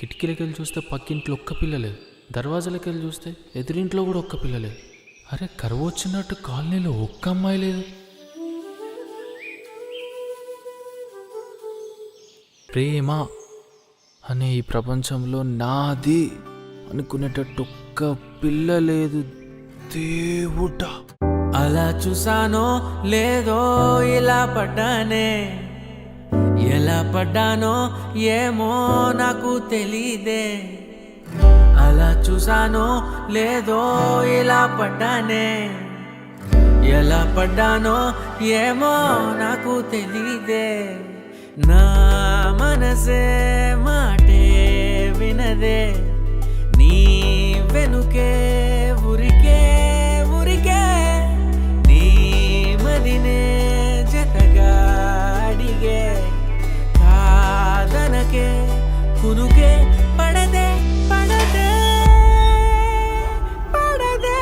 కిటికీలకి వెళ్ళి చూస్తే పక్కింట్లో ఒక్క పిల్ల లేదు, దర్వాజాలకి వెళ్ళి చూస్తే ఎదురింట్లో కూడా ఒక్క పిల్ల లేదు. అరే కరువు వచ్చినట్టు కాలనీలో ఒక్క అమ్మాయి లేదు. ప్రేమ అనే ఈ ప్రపంచంలో నాది అనుకునేటట్టు ఒక్క పిల్ల లేదు. దేవుడా, అలా చూసానో లేదో ఇలా పడ్డానే, ఎలా పడ్డానో ఏమో నాకు తెలీదే. అలా చూసానో లేదో ఇలా పడ్డానే, ఎలా పడ్డానో ఏమో నాకు తెలీదే. నా మనసే మాటే వినదే, నీ వెనుకే ఊరికే ఊరికే, నీ మదినే జతగా అడిగే. కాదనకే కునుకే పడదే పడదే పడదే.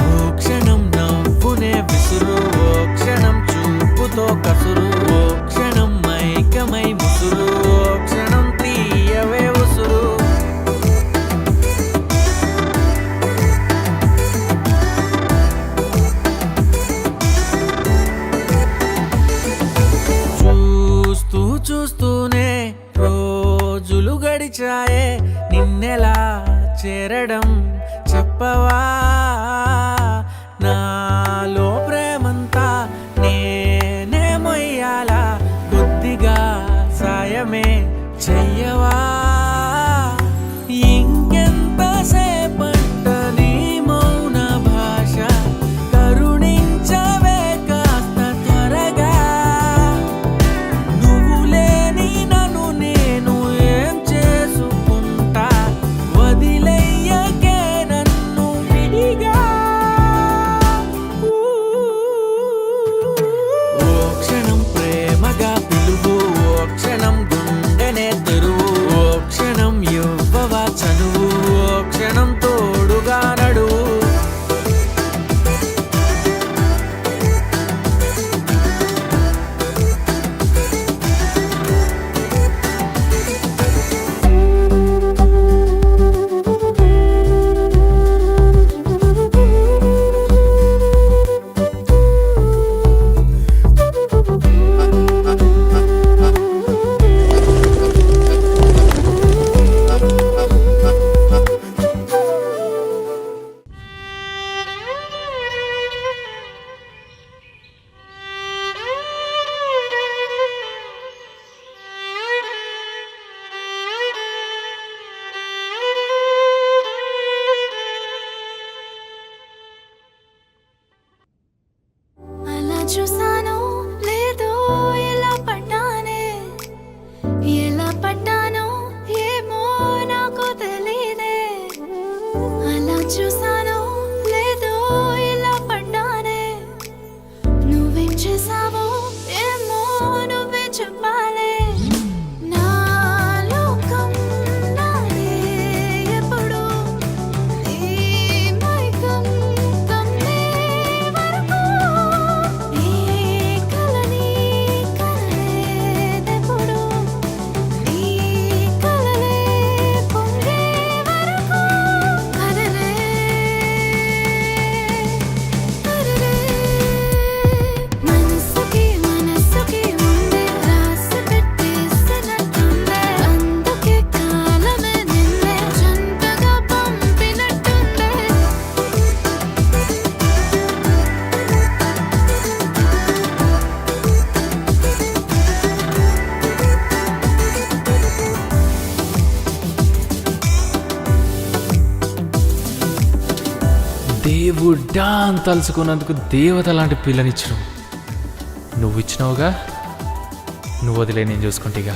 ఓ క్షణం నవ్వునే విసురు, ఓ క్షణం చూపుతో కసురు, ఓ క్షణం మైకమై ముసురు, ఓ క్షణం తీయవే ఉసురు. చూస్తూ చూస్తూనే రోజులు గడిచాయే, నిన్నెలా చేరడం చెప్పవా. నాలో ప్రేమంతా నేనే మొయ్యాలా, కొద్దిగా సాయమే చెయ్యవా. ఇంకెంతసేపంట నీ మౌన భాష, కరుణించవే కాస్త త్వరగా. నువ్వు లేని నన్ను నేను ఏం చేసుకుంటా, వదిలేయకే నన్ను విడిగా. ఓ క్షణం ప్రేమగా పిలువు, ఓ క్షణం గుండెనే తెరువు, ఓ క్షణం ఇవ్వవా చనువు, ఓ క్షణం తోడుగా నడువు. అలా చూసానో లేదో ఎలా పడ్డానే, ఎలా పడ్డానో ఏమో నాకు తెలీదే. అలా చూసానో లేదో ఎలా పడ్డానే, నువ్వేం చేసావో ఏమో నువ్వే చెప్పాలే. నా లోకం నాదే ఎప్పుడు, నీ మైకం కమ్మే వరకు, ఈ కలని కనలేదెప్పుడు, నీ కలలే పొంగే వరకు. కదలే కదలే, మనసుకి మనసుకి ముందే రాసి పెట్టేసినట్టుందే, అందుకే కాలమే నిన్నే జంటగా పంపినట్టుందే. దేవుడా అని తలుచుకున్నందుకు దేవత లాంటి పిల్లనిచ్చినావు. నువ్వు ఇచ్చినావుగా, నువ్వు వదిలే నేను చూసుకుంటేగా.